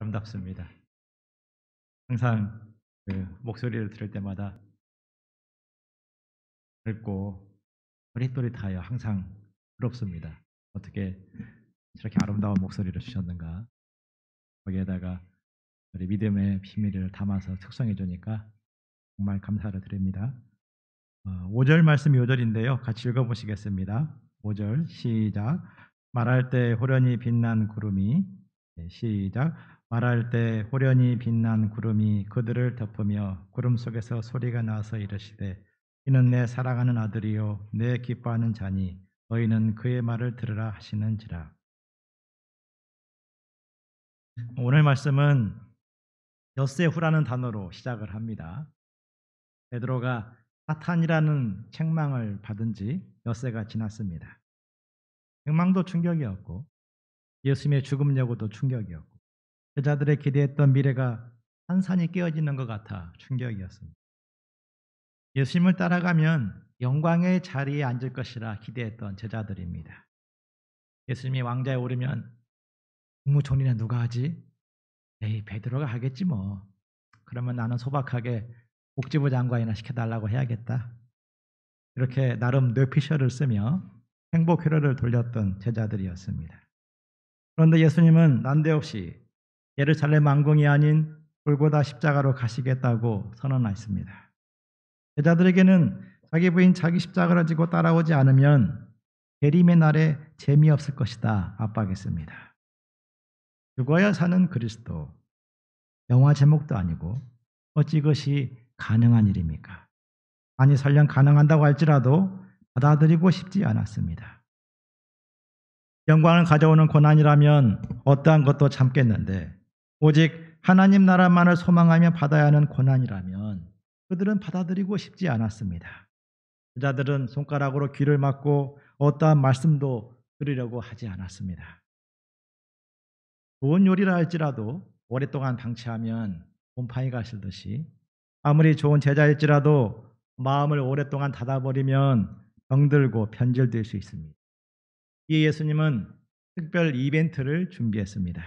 아름답습니다. 항상 그 목소리를 들을 때마다 밝고 또릿또릿하여 항상 부럽습니다. 어떻게 저렇게 아름다운 목소리를 주셨는가. 거기에다가 우리 믿음의 비밀을 담아서 특성해 주니까 정말 감사를 드립니다. 5절 말씀이 5절인데요. 같이 읽어보시겠습니다. 5절 시작. 말할 때 호련히 빛난 구름이 시작. 말할 때 호련히 빛난 구름이 그들을 덮으며 구름 속에서 소리가 나서 이르시되 이는 내 사랑하는 아들이요 내 기뻐하는 자니 너희는 그의 말을 들으라 하시는지라. 오늘 말씀은 엿새후라는 단어로 시작을 합니다. 베드로가 사탄이라는 책망을 받은 지 엿새가 지났습니다. 책망도 충격이었고 예수님의 죽음 여부도 충격이었고 제자들의 기대했던 미래가 산산이 깨어지는 것 같아 충격이었습니다. 예수님을 따라가면 영광의 자리에 앉을 것이라 기대했던 제자들입니다. 예수님이 왕좌에 오르면 국무총리는 누가 하지? 에이, 베드로가 하겠지 뭐. 그러면 나는 소박하게 복지부 장관이나 시켜달라고 해야겠다. 이렇게 나름 뇌피셜을 쓰며 행복 회로를 돌렸던 제자들이었습니다. 그런데 예수님은 난데없이 예루살렘 왕궁이 아닌 골고다 십자가로 가시겠다고 선언하였습니다. 제자들에게는 자기 부인 자기 십자가를 지고 따라오지 않으면 재림의 날에 재미없을 것이다 압박했습니다. 죽어야 사는 그리스도, 영화 제목도 아니고 어찌 그것이 가능한 일입니까? 아니 설령 가능한다고 할지라도 받아들이고 싶지 않았습니다. 영광을 가져오는 고난이라면 어떠한 것도 참겠는데 오직 하나님 나라만을 소망하며 받아야 하는 고난이라면 그들은 받아들이고 싶지 않았습니다. 제자들은 손가락으로 귀를 막고 어떠한 말씀도 들으려고 하지 않았습니다. 좋은 요리라 할지라도 오랫동안 방치하면 곰팡이가 실듯이 아무리 좋은 제자일지라도 마음을 오랫동안 닫아버리면 병들고 변질될 수 있습니다. 이 예수님은 특별 이벤트를 준비했습니다.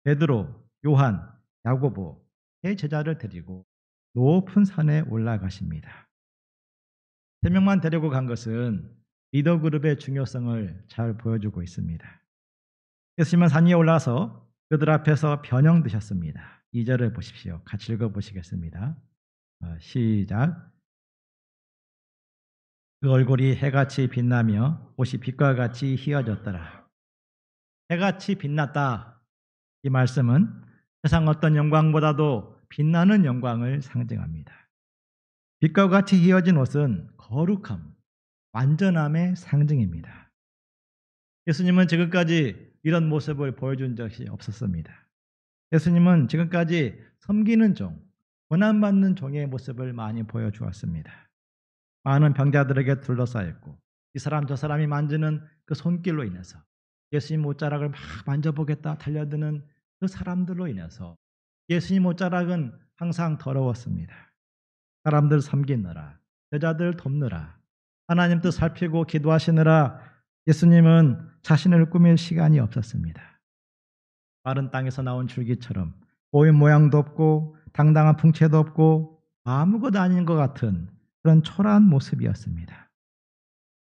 베드로, 요한, 야고보 세 제자를 데리고 높은 산에 올라가십니다. 세 명만 데리고 간 것은 리더 그룹의 중요성을 잘 보여주고 있습니다. 예수님은 산 위에 올라서 그들 앞에서 변형 드셨습니다. 2절을 보십시오. 같이 읽어보시겠습니다. 시작. 그 얼굴이 해같이 빛나며 옷이 빛과 같이 희어졌더라. 해같이 빛났다. 이 말씀은 세상 어떤 영광보다도 빛나는 영광을 상징합니다. 빛과 같이 희어진 옷은 거룩함, 완전함의 상징입니다. 예수님은 지금까지 이런 모습을 보여준 적이 없었습니다. 예수님은 지금까지 섬기는 종, 고난받는 종의 모습을 많이 보여주었습니다. 많은 병자들에게 둘러싸였고 이 사람 저 사람이 만지는 그 손길로 인해서 예수님 옷자락을 막 만져보겠다 달려드는 그 사람들로 인해서 예수님 옷자락은 항상 더러웠습니다. 사람들 섬기느라, 여자들 돕느라, 하나님 뜻 살피고 기도하시느라 예수님은 자신을 꾸밀 시간이 없었습니다. 마른 땅에서 나온 줄기처럼 보인 모양도 없고 당당한 풍채도 없고 아무것도 아닌 것 같은 그런 초라한 모습이었습니다.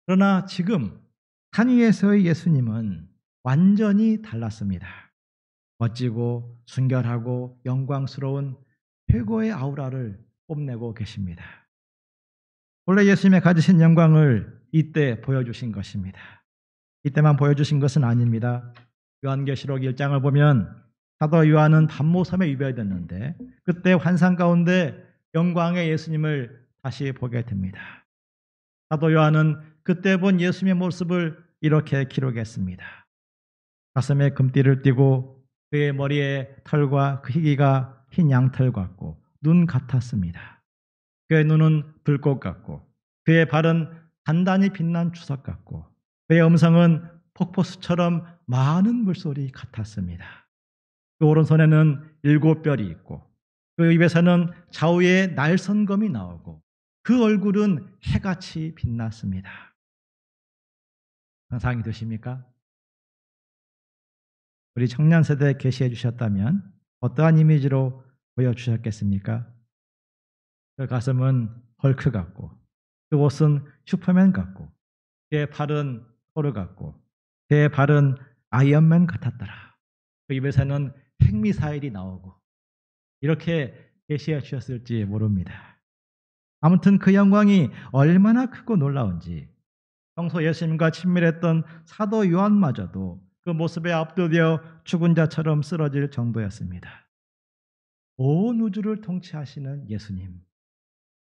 그러나 지금 산 위에서의 예수님은 완전히 달랐습니다. 멋지고 순결하고 영광스러운 최고의 아우라를 뽐내고 계십니다. 원래 예수님의 가지신 영광을 이때 보여주신 것입니다. 이때만 보여주신 것은 아닙니다. 요한계시록 1장을 보면 사도 요한은 밤모섬에 유배됐는데 그때 환상 가운데 영광의 예수님을 다시 보게 됩니다. 사도 요한은 그때 본 예수님의 모습을 이렇게 기록했습니다. 가슴에 금띠를 띠고 그의 머리에 털과 그 희기가 흰 양털 같고 눈 같았습니다. 그의 눈은 불꽃 같고 그의 발은 단단히 빛난 주석 같고 그의 음성은 폭포수처럼 많은 물소리 같았습니다. 그 오른손에는 7 별이 있고 그 입에서는 좌우에 날선검이 나오고 그 얼굴은 해같이 빛났습니다. 상상이 되십니까? 우리 청년 세대에 계시해 주셨다면 어떠한 이미지로 보여주셨겠습니까? 그 가슴은 헐크 같고, 그 옷은 슈퍼맨 같고, 그의 팔은 토르 같고, 그의 발은 아이언맨 같았더라. 그 입에서는 핵미사일이 나오고 이렇게 계시해 주셨을지 모릅니다. 아무튼 그 영광이 얼마나 크고 놀라운지 평소 예수님과 친밀했던 사도 요한마저도 그 모습에 압도되어 죽은 자처럼 쓰러질 정도였습니다. 온 우주를 통치하시는 예수님,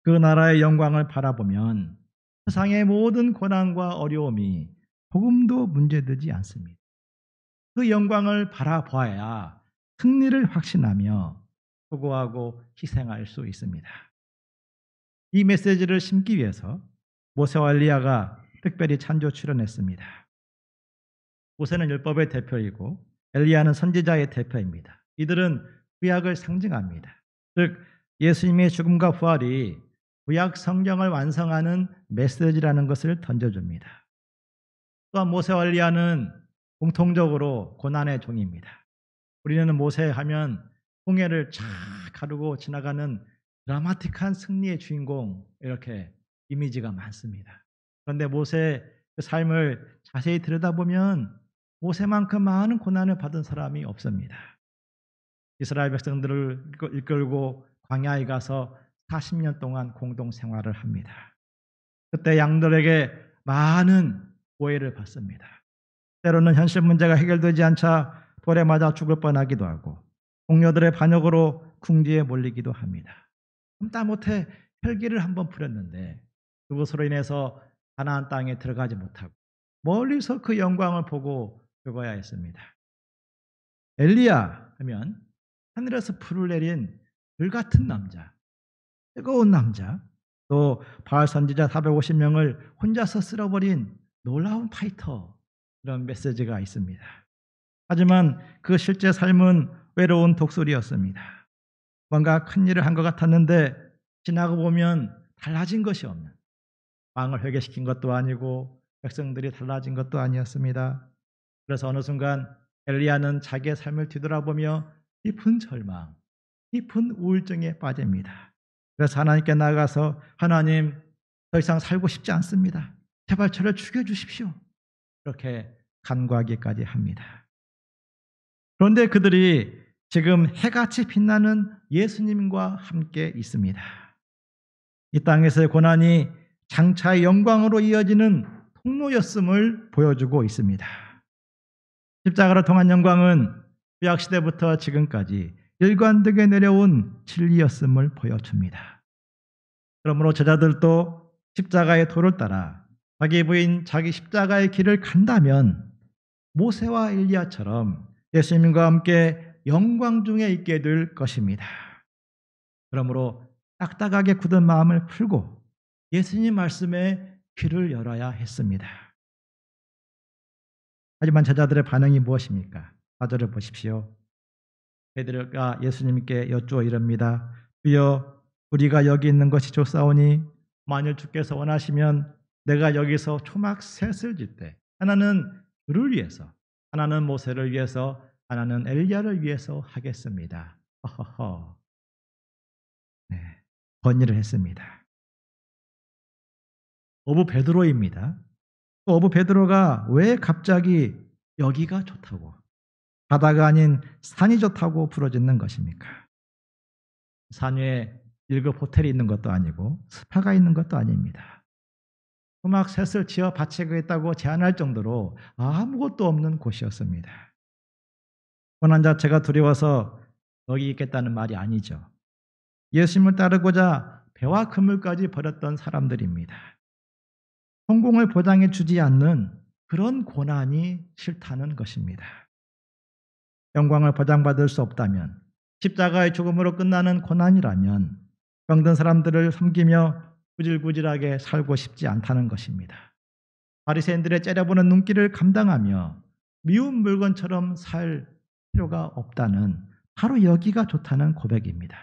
그 나라의 영광을 바라보면 세상의 모든 고난과 어려움이 조금도 문제되지 않습니다. 그 영광을 바라보아야 승리를 확신하며 수고하고 희생할 수 있습니다. 이 메시지를 심기 위해서 모세와 엘리야가 특별히 찬조 출연했습니다. 모세는 율법의 대표이고 엘리야는 선지자의 대표입니다. 이들은 구약을 상징합니다. 즉 예수님의 죽음과 부활이 구약 성경을 완성하는 메시지라는 것을 던져줍니다. 또한 모세와 엘리야는 공통적으로 고난의 종입니다. 우리는 모세 하면 홍해를 쫙 가르고 지나가는 드라마틱한 승리의 주인공 이렇게 이미지가 많습니다. 그런데 모세의 그 삶을 자세히 들여다보면 모세만큼 많은 고난을 받은 사람이 없습니다. 이스라엘 백성들을 이끌고 광야에 가서 40년 동안 공동 생활을 합니다. 그때 양들에게 많은 오해를 받습니다. 때로는 현실 문제가 해결되지 않자 돌에 맞아 죽을 뻔하기도 하고 동료들의 반역으로 궁지에 몰리기도 합니다. 참다 못해 혈기를 한번 부렸는데 그것으로 인해서 가나안 땅에 들어가지 못하고 멀리서 그 영광을 보고 죽어야 했습니다. 엘리야 하면 하늘에서 불을 내린 불같은 남자, 뜨거운 남자, 또 바알 선지자 450명을 혼자서 쓸어버린 놀라운 파이터, 이런 메시지가 있습니다. 하지만 그 실제 삶은 외로운 독수리였습니다. 뭔가 큰 일을 한 것 같았는데 지나고 보면 달라진 것이 없는, 왕을 회개시킨 것도 아니고 백성들이 달라진 것도 아니었습니다. 그래서 어느 순간 엘리야는 자기의 삶을 뒤돌아보며 깊은 절망, 깊은 우울증에 빠집니다. 그래서 하나님께 나아가서 하나님, 더 이상 살고 싶지 않습니다. 제발 저를 죽여주십시오. 이렇게 간구하기까지 합니다. 그런데 그들이 지금 해같이 빛나는 예수님과 함께 있습니다. 이 땅에서의 고난이 장차의 영광으로 이어지는 통로였음을 보여주고 있습니다. 십자가로 통한 영광은 구약시대부터 지금까지 일관되게 내려온 진리였음을 보여줍니다. 그러므로 제자들도 십자가의 도를 따라 자기 부인 자기 십자가의 길을 간다면 모세와 엘리야처럼 예수님과 함께 영광 중에 있게 될 것입니다. 그러므로 딱딱하게 굳은 마음을 풀고 예수님 말씀에 귀를 열어야 했습니다. 하지만 제자들의 반응이 무엇입니까? 4절을 보십시오. 베드로가 예수님께 여쭈어 이릅니다. 주여, 우리가 여기 있는 것이 좋사오니 만일 주께서 원하시면 내가 여기서 초막 셋을 질 때 하나는 주를 위해서, 하나는 모세를 위해서, 하나는 엘리야를 위해서 하겠습니다. 허허허. 네, 건의를 했습니다. 어부 베드로입니다. 어부 베드로가 왜 갑자기 여기가 좋다고, 바다가 아닌 산이 좋다고 부러짓는 것입니까? 산 위에 1급 호텔이 있는 것도 아니고 스파가 있는 것도 아닙니다. 초막 셋을 지어 바치겠다고 제안할 정도로 아무것도 없는 곳이었습니다. 고난 자체가 두려워서 여기 있겠다는 말이 아니죠. 예수님을 따르고자 배와 그물까지 버렸던 사람들입니다. 성공을 보장해 주지 않는 그런 고난이 싫다는 것입니다. 영광을 보장받을 수 없다면, 십자가의 죽음으로 끝나는 고난이라면 병든 사람들을 섬기며 구질구질하게 살고 싶지 않다는 것입니다. 바리새인들의 째려보는 눈길을 감당하며 미운 물건처럼 살 필요가 없다는, 바로 여기가 좋다는 고백입니다.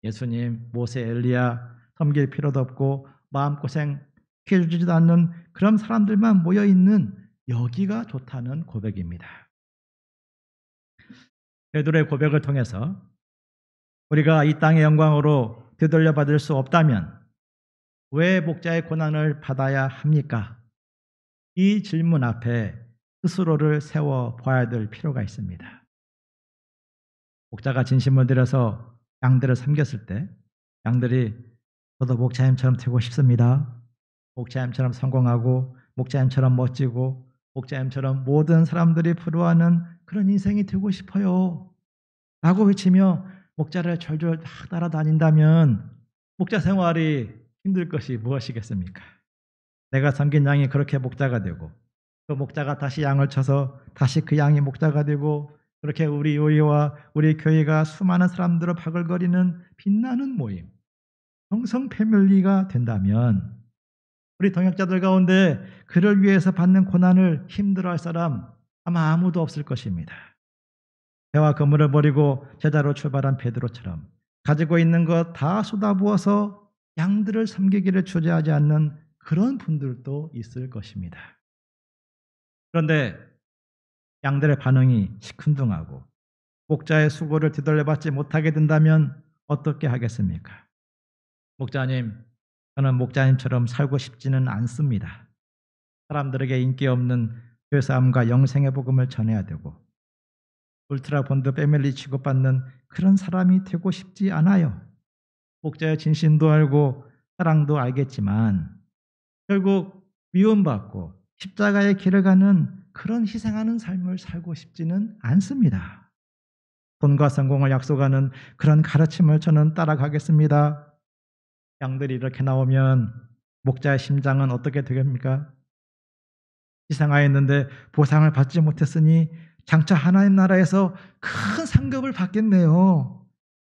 예수님, 모세, 엘리야 섬길 필요도 없고 마음고생 해주지도 않는 그런 사람들만 모여있는 여기가 좋다는 고백입니다. 베드로의 고백을 통해서 우리가 이 땅의 영광으로 되돌려 받을 수 없다면 왜 목자의 고난을 받아야 합니까? 이 질문 앞에 스스로를 세워 봐야 될 필요가 있습니다. 목자가 진심을 들여서 양들을 섬겼을 때 양들이 저도 목자님처럼 되고 싶습니다. 목자님처럼 성공하고 목자님처럼 멋지고 목자님처럼 모든 사람들이 부러워하는 그런 인생이 되고 싶어요. 라고 외치며 목자를 졸졸 막 따라다닌다면 목자 생활이 힘들 것이 무엇이겠습니까? 내가 섬긴 양이 그렇게 목자가 되고 그 목자가 다시 양을 쳐서 다시 그 양이 목자가 되고 그렇게 우리 교회와 우리 교회가 수많은 사람들을 바글거리는 빛나는 모임, 형성 패밀리가 된다면 우리 동역자들 가운데 그를 위해서 받는 고난을 힘들어할 사람 아마 아무도 없을 것입니다. 배와 그물을 버리고 제자로 출발한 베드로처럼 가지고 있는 것 다 쏟아부어서 양들을 섬기기를 주저하지 않는 그런 분들도 있을 것입니다. 그런데 양들의 반응이 시큰둥하고 목자의 수고를 되돌려받지 못하게 된다면 어떻게 하겠습니까? 목자님, 저는 목자님처럼 살고 싶지는 않습니다. 사람들에게 인기 없는 교회사함과 영생의 복음을 전해야 되고 울트라 본드 패밀리 취급받는 그런 사람이 되고 싶지 않아요. 목자의 진심도 알고 사랑도 알겠지만 결국 미움받고 십자가의 길을 가는 그런 희생하는 삶을 살고 싶지는 않습니다. 돈과 성공을 약속하는 그런 가르침을 저는 따라가겠습니다. 양들이 이렇게 나오면 목자의 심장은 어떻게 되겠습니까? 희생하였는데 보상을 받지 못했으니 장차 하나님 나라에서 큰 상급을 받겠네요.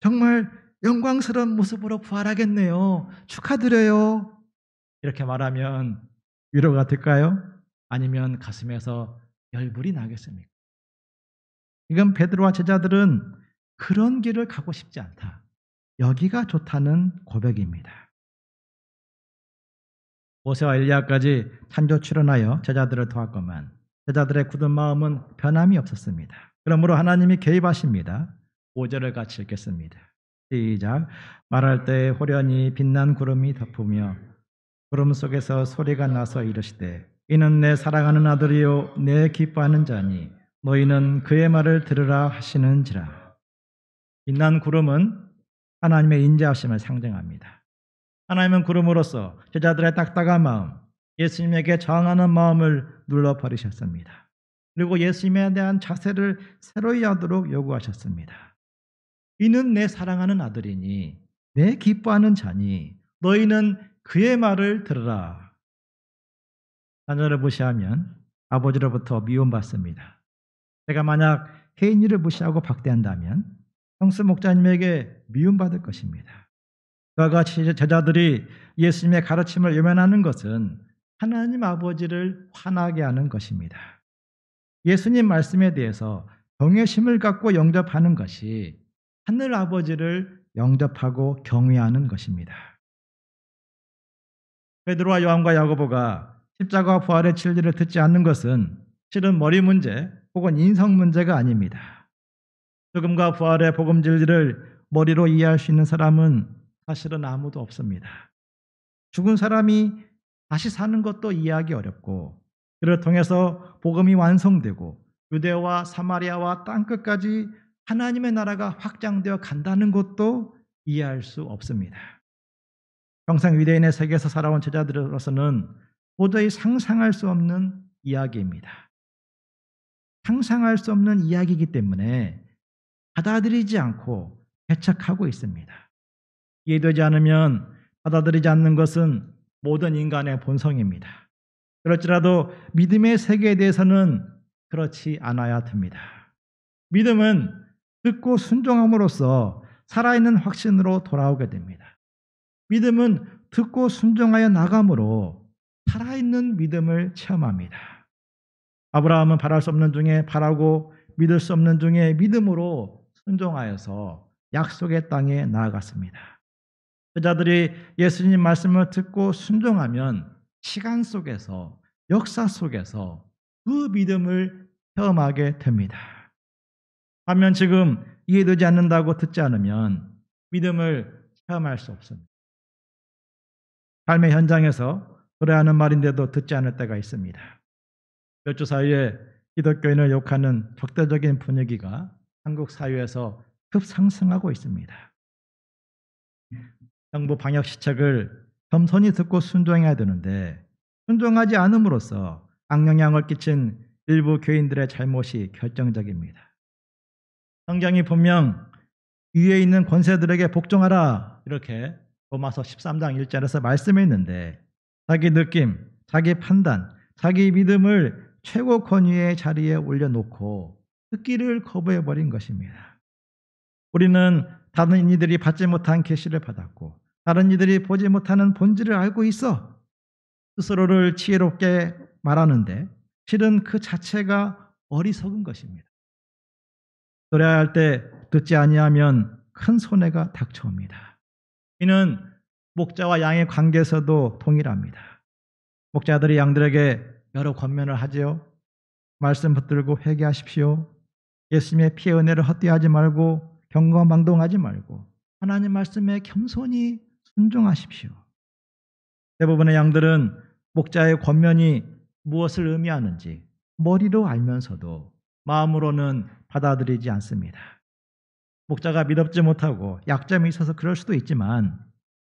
정말 영광스러운 모습으로 부활하겠네요. 축하드려요. 이렇게 말하면 위로가 될까요? 아니면 가슴에서 열불이 나겠습니까? 지금 베드로와 제자들은 그런 길을 가고 싶지 않다. 여기가 좋다는 고백입니다. 모세와 엘리야까지 산조 출연하여 제자들을 도왔건만 제자들의 굳은 마음은 변함이 없었습니다. 그러므로 하나님이 개입하십니다. 5절을 같이 읽겠습니다. 시작. 말할 때 호련히 빛난 구름이 덮으며 구름 속에서 소리가 나서 이르시되 이는 내 사랑하는 아들이요 내 기뻐하는 자니 너희는 그의 말을 들으라 하시는지라. 빛난 구름은 하나님의 인자하심을 상징합니다. 하나님은 구름으로써 제자들의 딱딱한 마음, 예수님에게 저항하는 마음을 눌러버리셨습니다. 그리고 예수님에 대한 자세를 새로이 하도록 요구하셨습니다. 이는 내 사랑하는 아들이니 내 기뻐하는 자니 너희는 그의 말을 들으라. 자녀를 무시하면 아버지로부터 미움받습니다. 제가 만약 혜인이를 무시하고 박대한다면 형수 목자님에게 미움받을 것입니다. 그와 같이 제자들이 예수님의 가르침을 외면하는 것은 하나님 아버지를 화나게 하는 것입니다. 예수님 말씀에 대해서 경외심을 갖고 영접하는 것이 하늘 아버지를 영접하고 경외하는 것입니다. 베드로와 요한과 야고보가 십자가 부활의 진리를 듣지 않는 것은 실은 머리 문제 혹은 인성 문제가 아닙니다. 죽음과 부활의 복음 진리를 머리로 이해할 수 있는 사람은 사실은 아무도 없습니다. 죽은 사람이 다시 사는 것도 이해하기 어렵고 그를 통해서 복음이 완성되고 유대와 사마리아와 땅끝까지 하나님의 나라가 확장되어 간다는 것도 이해할 수 없습니다. 평생 유대인의 세계에서 살아온 제자들로서는 도저히 상상할 수 없는 이야기입니다. 상상할 수 없는 이야기이기 때문에 받아들이지 않고 배척하고 있습니다. 이해되지 않으면 받아들이지 않는 것은 모든 인간의 본성입니다. 그럴지라도 믿음의 세계에 대해서는 그렇지 않아야 됩니다. 믿음은 듣고 순종함으로써 살아있는 확신으로 돌아오게 됩니다. 믿음은 듣고 순종하여 나감으로 살아있는 믿음을 체험합니다. 아브라함은 바랄 수 없는 중에 바라고 믿을 수 없는 중에 믿음으로 순종하여서 약속의 땅에 나아갔습니다. 제자들이 예수님 말씀을 듣고 순종하면 시간 속에서 역사 속에서 그 믿음을 체험하게 됩니다. 반면 지금 이해되지 않는다고 듣지 않으면 믿음을 체험할 수 없습니다. 삶의 현장에서 그래하는 말인데도 듣지 않을 때가 있습니다. 몇 주 사이에 기독교인을 욕하는 적대적인 분위기가 한국 사회에서 급상승하고 있습니다. 정부 방역 시책을 겸손히 듣고 순종해야 되는데 순종하지 않음으로써 악영향을 끼친 일부 교인들의 잘못이 결정적입니다. 성경이 분명 위에 있는 권세들에게 복종하라 이렇게 로마서 13장 1절에서 말씀했는데 자기 느낌, 자기 판단, 자기 믿음을 최고 권위의 자리에 올려놓고 듣기를 거부해버린 것입니다. 우리는 다른 이들이 받지 못한 계시를 받았고 다른 이들이 보지 못하는 본질을 알고 있어 스스로를 지혜롭게 말하는데 실은 그 자체가 어리석은 것입니다. 들어야 할 때 듣지 아니하면 큰 손해가 닥쳐옵니다. 이는 목자와 양의 관계에서도 동일합니다. 목자들이 양들에게 여러 권면을 하지요. 말씀 붙들고 회개하십시오. 예수님의 피의 은혜를 헛되이하지 말고 경거망동하지 말고 하나님 말씀에 겸손히 순종하십시오. 대부분의 양들은 목자의 권면이 무엇을 의미하는지 머리로 알면서도 마음으로는 받아들이지 않습니다. 목자가 믿지 못하고 약점이 있어서 그럴 수도 있지만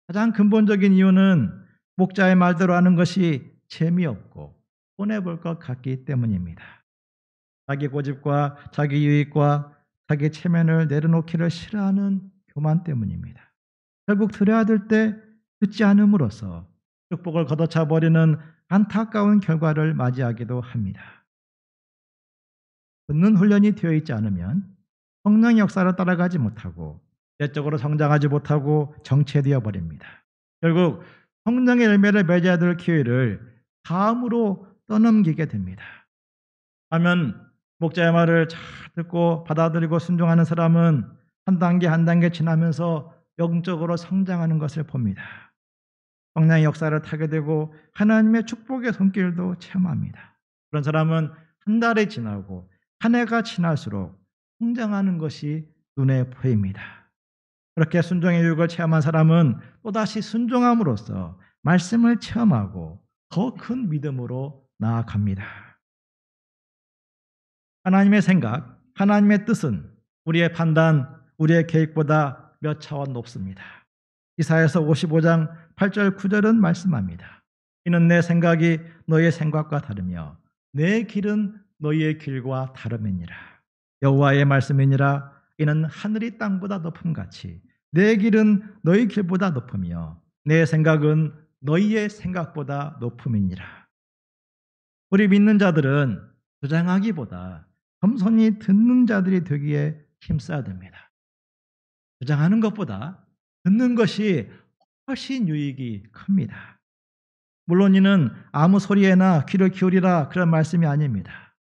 가장 근본적인 이유는 목자의 말대로 하는 것이 재미없고 손해볼 것 같기 때문입니다. 자기 고집과 자기 유익과 자기 체면을 내려놓기를 싫어하는 교만 때문입니다. 결국 들어야 될 때 듣지 않음으로써 축복을 걷어차 버리는 안타까운 결과를 맞이하기도 합니다. 듣는 훈련이 되어 있지 않으면 성령의 역사를 따라가지 못하고 내적으로 성장하지 못하고 정체되어 버립니다. 결국 성령의 열매를 맺어야 될 기회를 다음으로 떠넘기게 됩니다. 하면 목자의 말을 잘 듣고 받아들이고 순종하는 사람은 한 단계 한 단계 지나면서 영적으로 성장하는 것을 봅니다. 성령의 역사를 타게 되고 하나님의 축복의 손길도 체험합니다. 그런 사람은 한 달이 지나고 한 해가 지날수록 성장하는 것이 눈에 보입니다. 그렇게 순종의 유익을 체험한 사람은 또다시 순종함으로써 말씀을 체험하고 더 큰 믿음으로 나아갑니다. 하나님의 생각, 하나님의 뜻은 우리의 판단, 우리의 계획보다 몇 차원 높습니다. 이사야서 55장 8절 9절은 말씀합니다. 이는 내 생각이 너희의 생각과 다르며 내 길은 너희의 길과 다름이니라. 여호와의 말씀이니라. 이는 하늘이 땅보다 높음같이 내 길은 너희 길보다 높으며 내 생각은 너희의 생각보다 높음이니라. 우리 믿는 자들은 주장하기보다 겸손히 듣는 자들이 되기에 힘써야 됩니다. 주장하는 것보다 듣는 것이 훨씬 유익이 큽니다. 물론 이는 아무 소리에나 귀를 기울이라 그런 말씀이 아닙니다.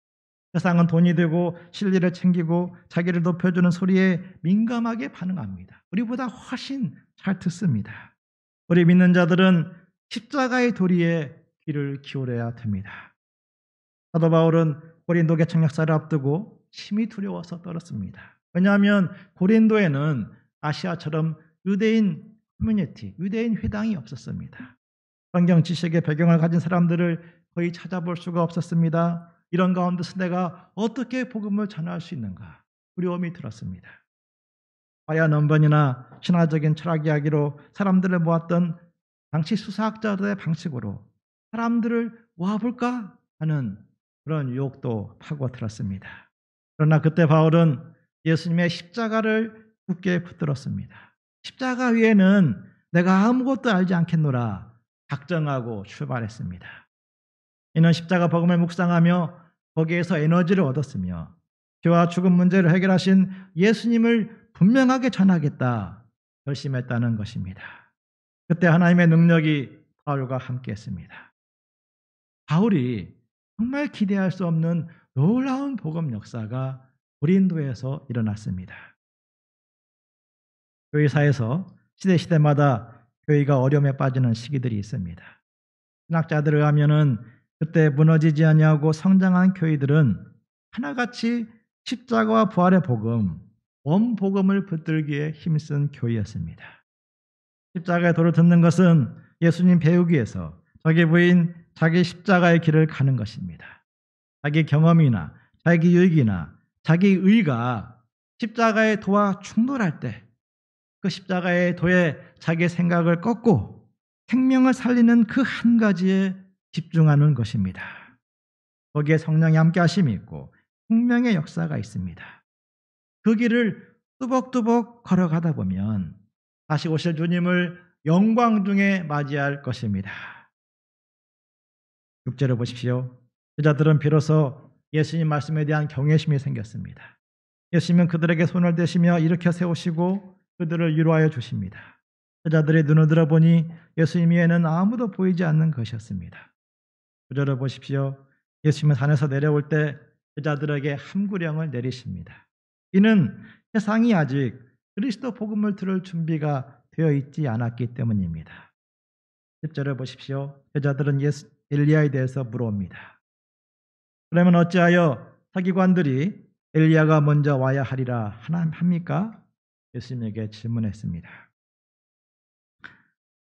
세상은 돈이 되고 실리를 챙기고 자기를 높여주는 소리에 민감하게 반응합니다. 우리보다 훨씬 잘 듣습니다. 우리 믿는 자들은 십자가의 도리에 귀를 기울여야 됩니다. 사도 바울은 고린도 개척 역사를 앞두고 심히 두려워서 떨었습니다. 왜냐하면 고린도에는 아시아처럼 유대인 커뮤니티, 유대인 회당이 없었습니다. 성경 지식의 배경을 가진 사람들을 거의 찾아볼 수가 없었습니다. 이런 가운데서 내가 어떻게 복음을 전할 수 있는가 두려움이 들었습니다. 화야넌번이나 신화적인 철학 이야기로 사람들을 모았던 당시 수사학자들의 방식으로 사람들을 모아볼까 하는 그런 유혹도 파고들었습니다. 그러나 그때 바울은 예수님의 십자가를 굳게 붙들었습니다. 십자가 위에는 내가 아무것도 알지 않겠노라 작정하고 출발했습니다. 이는 십자가 복음을 묵상하며 거기에서 에너지를 얻었으며 죄와 죽음 문제를 해결하신 예수님을 분명하게 전하겠다 결심했다는 것입니다. 그때 하나님의 능력이 바울과 함께했습니다. 바울이 정말 기대할 수 없는 놀라운 복음 역사가 고린도에서 일어났습니다. 교회사에서 시대마다 교회가 어려움에 빠지는 시기들이 있습니다. 신학자들을 의하면은 그때 무너지지 아니하고 성장한 교회들은 하나같이 십자가와 부활의 복음, 원 복음을 붙들기에 힘쓴 교회였습니다. 십자가의 도를 듣는 것은 예수님 배우기 위해서 자기 부인, 자기 십자가의 길을 가는 것입니다. 자기 경험이나 자기 유익이나 자기 의가 십자가의 도와 충돌할 때 그 십자가의 도에 자기 생각을 꺾고 생명을 살리는 그 한 가지에 집중하는 것입니다. 거기에 성령의 함께 하심이 있고 생명의 역사가 있습니다. 그 길을 뚜벅뚜벅 걸어가다 보면 다시 오실 주님을 영광 중에 맞이할 것입니다. 6절을 보십시오. 제자들은 비로소 예수님 말씀에 대한 경외심이 생겼습니다. 예수님은 그들에게 손을 대시며 일으켜 세우시고 그들을 위로하여 주십니다. 제자들의 눈을 들어보니 예수님 외에는 아무도 보이지 않는 것이었습니다. 9절을 보십시오. 예수님은 산에서 내려올 때 제자들에게 함구령을 내리십니다. 이는 세상이 아직 그리스도 복음을 들을 준비가 되어 있지 않았기 때문입니다. 10절을 보십시오. 제자들은 엘리야에 대해서 물어옵니다. 그러면 어찌하여 서기관들이 엘리야가 먼저 와야 하리라 합니까? 예수님에게 질문했습니다.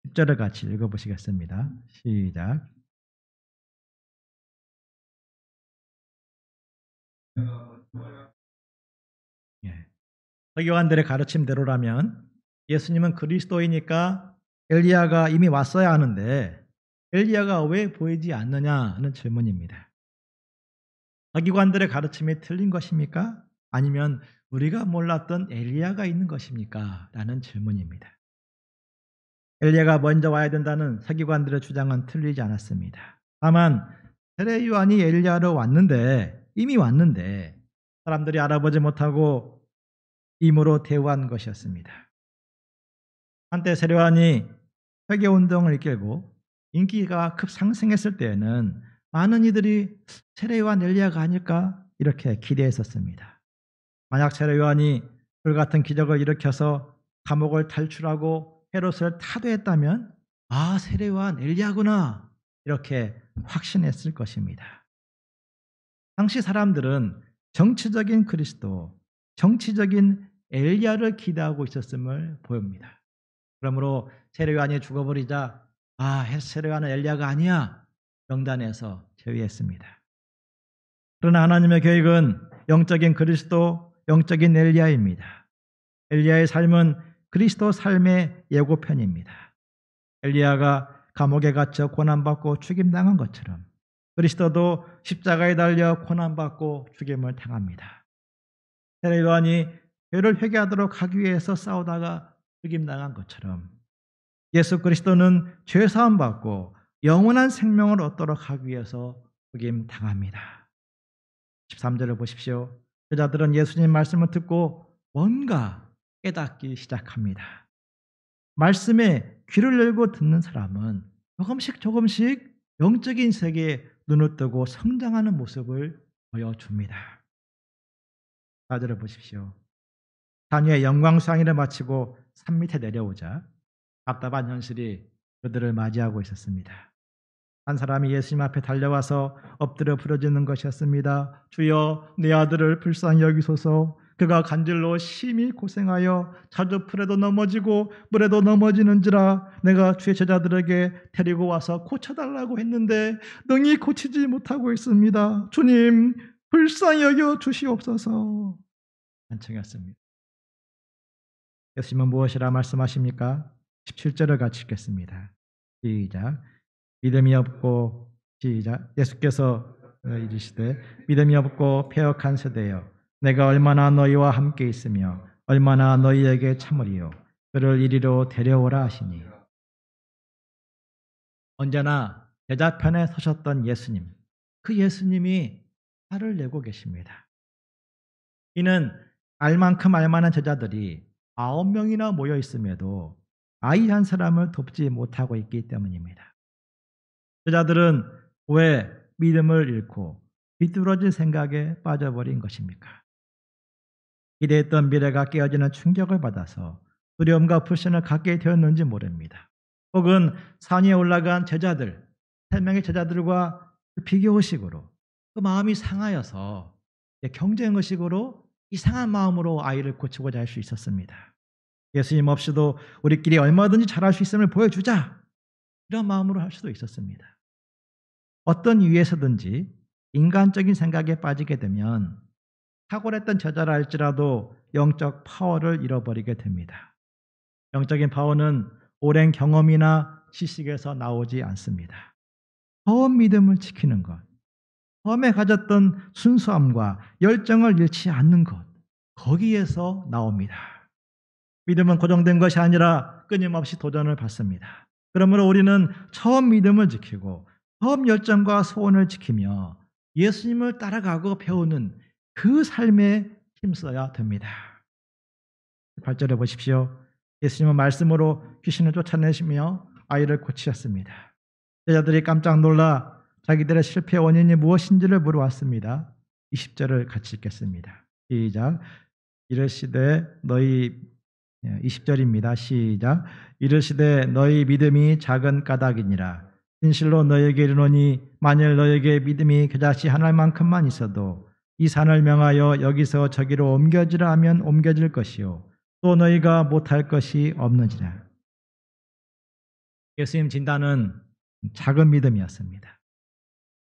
10절을 같이 읽어보시겠습니다. 시작. 예. 서기관들의 가르침대로라면 예수님은 그리스도이니까 엘리야가 이미 왔어야 하는데 엘리야가 왜 보이지 않느냐는 질문입니다. 서기관들의 가르침이 틀린 것입니까? 아니면 우리가 몰랐던 엘리야가 있는 것입니까? 라는 질문입니다. 엘리야가 먼저 와야 된다는 서기관들의 주장은 틀리지 않았습니다. 다만 세례 요한이 엘리야로 이미 왔는데 사람들이 알아보지 못하고 임으로 대우한 것이었습니다. 한때 세례 요한이 회개운동을 이끌고 인기가 급상승했을 때에는 많은 이들이 세례 요한 엘리야가 아닐까 이렇게 기대했었습니다. 만약 세례 요한이 불같은 기적을 일으켜서 감옥을 탈출하고 헤롯을 타도했다면 세례 요한 엘리야구나 이렇게 확신했을 것입니다. 당시 사람들은 정치적인 그리스도, 정치적인 엘리야를 기대하고 있었음을 보입니다. 그러므로 세례 요한이 죽어버리자 세례 요한은 엘리야가 아니야 명단에서 제외했습니다. 그러나 하나님의 계획은 영적인 그리스도, 영적인 엘리야입니다. 엘리야의 삶은 그리스도 삶의 예고편입니다. 엘리야가 감옥에 갇혀 고난받고 죽임당한 것처럼 그리스도도 십자가에 달려 고난받고 죽임을 당합니다. 세례 요한이 죄를 회개하도록 하기 위해서 싸우다가 죽임당한 것처럼 예수 그리스도는 죄 사함 받고 영원한 생명을 얻도록 하기 위해서 죽임당합니다. 13절을 보십시오. 제자들은 예수님 말씀을 듣고 뭔가 깨닫기 시작합니다. 말씀에 귀를 열고 듣는 사람은 조금씩 영적인 세계에 눈을 뜨고 성장하는 모습을 보여줍니다. 4절을 보십시오. 산 위에 영광수양회를 마치고 산 밑에 내려오자 답답한 현실이 그들을 맞이하고 있었습니다. 한 사람이 예수님 앞에 달려와서 엎드려 부르짖는 것이었습니다. 주여, 내 아들을 불쌍히 여기소서. 그가 간질로 심히 고생하여 자주 풀에도 넘어지고 물에도 넘어지는지라. 내가 주의 제자들에게 데리고 와서 고쳐달라고 했는데 능히 고치지 못하고 있습니다. 주님, 불쌍히 여겨 주시옵소서. 간청했습니다. 예수님은 무엇이라 말씀하십니까? 17절을 같이 읽겠습니다. 시작. 믿음이 없고 예수께서 이르시되 믿음이 없고 패역한 세대여, 내가 얼마나 너희와 함께 있으며 얼마나 너희에게 참으리요. 그를 이리로 데려오라 하시니. 언제나 제자편에 서셨던 예수님, 그 예수님이 화를 내고 계십니다. 이는 알만큼 알만한 제자들이 9명이나 모여 있음에도 아이 한 사람을 돕지 못하고 있기 때문입니다. 제자들은 왜 믿음을 잃고 비뚤어진 생각에 빠져버린 것입니까? 기대했던 미래가 깨어지는 충격을 받아서 두려움과 불신을 갖게 되었는지 모릅니다. 혹은 산 위에 올라간 제자들, 3명의 제자들과 비교의식으로 그 마음이 상하여서 경쟁의식으로 이상한 마음으로 아이를 고치고자 할 수 있었습니다. 예수님 없이도 우리끼리 얼마든지 잘할 수 있음을 보여주자, 이런 마음으로 할 수도 있었습니다. 어떤 이유에서든지 인간적인 생각에 빠지게 되면 탁월했던 제자라 할지라도 영적 파워를 잃어버리게 됩니다. 영적인 파워는 오랜 경험이나 지식에서 나오지 않습니다. 처음 믿음을 지키는 것, 처음에 가졌던 순수함과 열정을 잃지 않는 것, 거기에서 나옵니다. 믿음은 고정된 것이 아니라 끊임없이 도전을 받습니다. 그러므로 우리는 처음 믿음을 지키고 처음 열정과 소원을 지키며 예수님을 따라가고 배우는 그 삶에 힘써야 됩니다. 8절에 보십시오. 예수님은 말씀으로 귀신을 쫓아내시며 아이를 고치셨습니다. 제자들이 깜짝 놀라 자기들의 실패의 원인이 무엇인지를 물어왔습니다. 20절을 같이 읽겠습니다. 시작. 이르시되 너희 20절입니다. 시작. 이르시되 너희 믿음이 작은 까닭이니라. 진실로 너희에게 이르노니 만일 너희에게 믿음이 겨자씨 한 알만큼만 있어도 이 산을 명하여 여기서 저기로 옮겨지라 하면 옮겨질 것이요 또 너희가 못할 것이 없느니라. 예수님 진단은 작은 믿음이었습니다.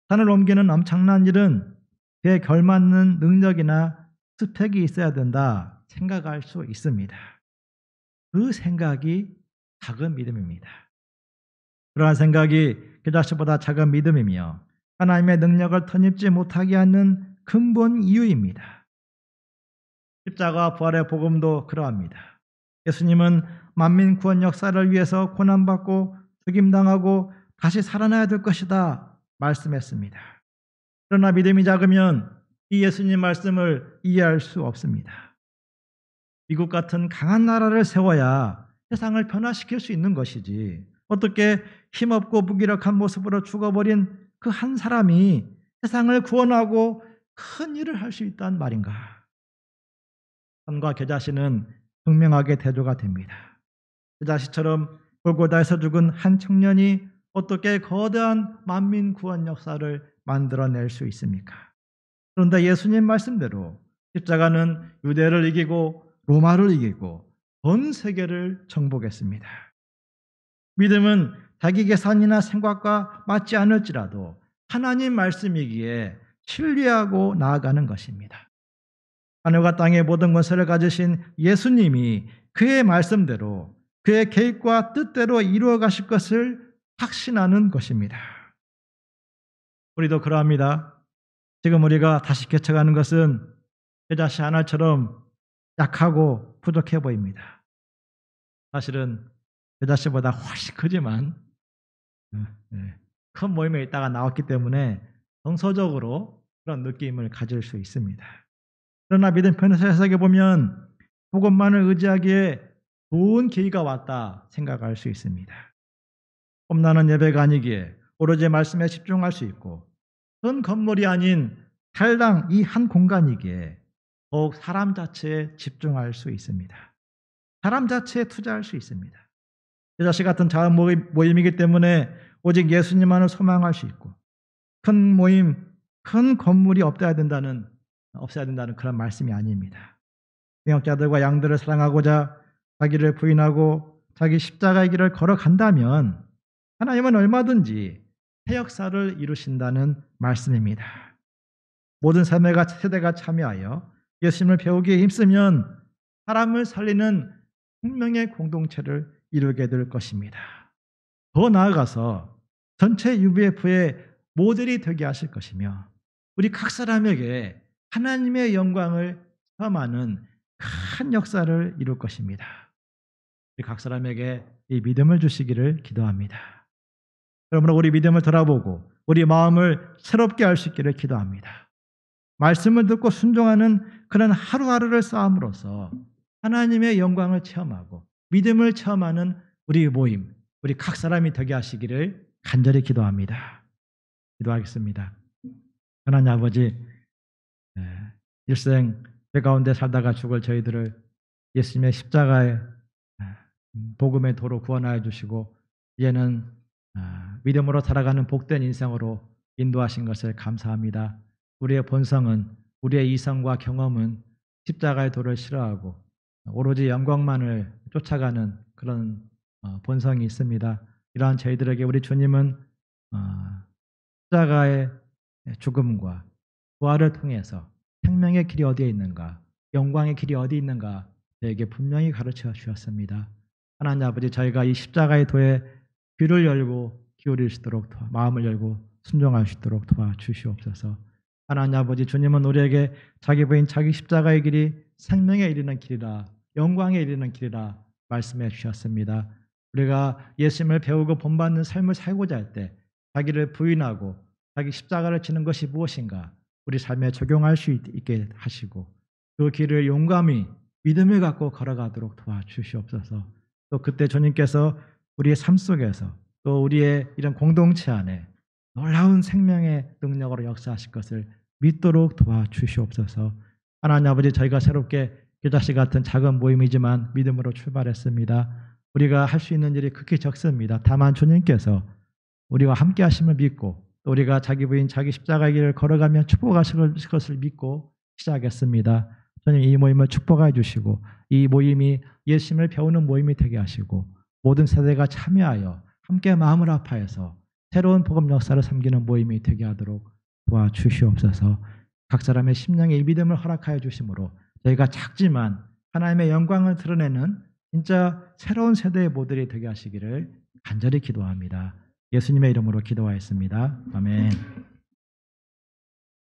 산을 옮기는 엄청난 일은 그에 걸맞는 능력이나 스펙이 있어야 된다 생각할 수 있습니다. 그 생각이 작은 믿음입니다. 그러한 생각이 겨자씨보다 작은 믿음이며 하나님의 능력을 터입지 못하게 하는 근본 이유입니다. 십자가 부활의 복음도 그러합니다. 예수님은 만민 구원 역사를 위해서 고난받고 죽임당하고 다시 살아나야 될 것이다 말씀했습니다. 그러나 믿음이 작으면 이 예수님 말씀을 이해할 수 없습니다. 미국 같은 강한 나라를 세워야 세상을 변화시킬 수 있는 것이지 어떻게 힘없고 무기력한 모습으로 죽어버린 그 한 사람이 세상을 구원하고 큰 일을 할 수 있다는 말인가? 산과 겨자씨는 극명하게 대조가 됩니다. 겨자씨처럼 골고다에서 죽은 한 청년이 어떻게 거대한 만민 구원 역사를 만들어낼 수 있습니까? 그런데 예수님 말씀대로 십자가는 유대를 이기고 로마를 이기고 전 세계를 정복했습니다. 믿음은 자기 계산이나 생각과 맞지 않을지라도 하나님 말씀이기에 신뢰하고 나아가는 것입니다. 하늘과 땅의 모든 권세를 가지신 예수님이 그의 말씀대로 그의 계획과 뜻대로 이루어 가실 것을 확신하는 것입니다. 우리도 그러합니다. 지금 우리가 다시 개척하는 것은 겨자씨 하나처럼 약하고 부족해 보입니다. 사실은 겨자씨보다 훨씬 크지만 큰 모임에 있다가 나왔기 때문에 정서적으로 그런 느낌을 가질 수 있습니다. 그러나 믿음 편에서 해석해 보면 그것만을 의지하기에 좋은 계기가 왔다 생각할 수 있습니다. 험난한 예배가 아니기에 오로지 말씀에 집중할 수 있고 큰 건물이 아닌 탈당 이 한 공간이기에 더욱 사람 자체에 집중할 수 있습니다. 사람 자체에 투자할 수 있습니다. 겨자씨 같은 작은 모임이기 때문에 오직 예수님만을 소망할 수 있고 큰 모임, 큰 건물이 없어야 된다는 그런 말씀이 아닙니다. 능력자들과 양들을 사랑하고자 자기를 부인하고 자기 십자가의 길을 걸어간다면 하나님은 얼마든지 새 역사를 이루신다는 말씀입니다. 모든 세대가 참여하여 예수님을 배우기에 힘쓰면 사람을 살리는 생명의 공동체를 이루게 될 것입니다. 더 나아가서 전체 UBF의 모델이 되게 하실 것이며 우리 각 사람에게 하나님의 영광을 체험하는 큰 역사를 이룰 것입니다. 우리 각 사람에게 이 믿음을 주시기를 기도합니다. 그러므로 우리 믿음을 돌아보고 우리 마음을 새롭게 할 수 있기를 기도합니다. 말씀을 듣고 순종하는 그런 하루하루를 쌓음으로써 하나님의 영광을 체험하고 믿음을 체험하는 우리 모임, 우리 각 사람이 되게 하시기를 간절히 기도합니다. 기도하겠습니다. 하나님 아버지, 일생 죄 가운데 살다가 죽을 저희들을 예수님의 십자가의 복음의 도로 구원하여 주시고 이제는 믿음으로 살아가는 복된 인생으로 인도하신 것을 감사합니다. 우리의 본성은 우리의 이성과 경험은 십자가의 도를 싫어하고 오로지 영광만을 쫓아가는 그런 본성이 있습니다. 이러한 저희들에게 우리 주님은 십자가의 죽음과 부활을 통해서 생명의 길이 어디에 있는가, 영광의 길이 어디 있는가 저에게 분명히 가르쳐 주셨습니다. 하나님 아버지, 저희가 이 십자가의 도에 귀를 열고 기울일 수 있도록 마음을 열고 순종할 수 있도록 도와주시옵소서. 하나님 아버지, 주님은 우리에게 자기 부인 자기 십자가의 길이 생명에 이르는 길이라, 영광에 이르는 길이라 말씀해 주셨습니다. 우리가 예수님을 배우고 본받는 삶을 살고자 할 때 자기를 부인하고 자기 십자가를 지는 것이 무엇인가 우리 삶에 적용할 수 있게 하시고 그 길을 용감히 믿음을 갖고 걸어가도록 도와주시옵소서. 또 그때 주님께서 우리의 삶 속에서 또 우리의 이런 공동체 안에 놀라운 생명의 능력으로 역사하실 것을 믿도록 도와주시옵소서. 하나님 아버지, 저희가 새롭게 겨자씨 같은 작은 모임이지만 믿음으로 출발했습니다. 우리가 할 수 있는 일이 극히 적습니다. 다만 주님께서 우리와 함께 하심을 믿고 또 우리가 자기 부인 자기 십자가의 길을 걸어가며 축복하실 것을 믿고 시작했습니다. 주님, 이 모임을 축복해 주시고 이 모임이 예수님을 배우는 모임이 되게 하시고 모든 세대가 참여하여 함께 마음을 합하여서 새로운 복음 역사를 섬기는 모임이 되게 하도록 도와주시옵소서. 각 사람의 심령의 이 믿음을 허락하여 주심으로 저희가 작지만 하나님의 영광을 드러내는 진짜 새로운 세대의 모델이 되게 하시기를 간절히 기도합니다. 예수님의 이름으로 기도하였습니다. 아멘.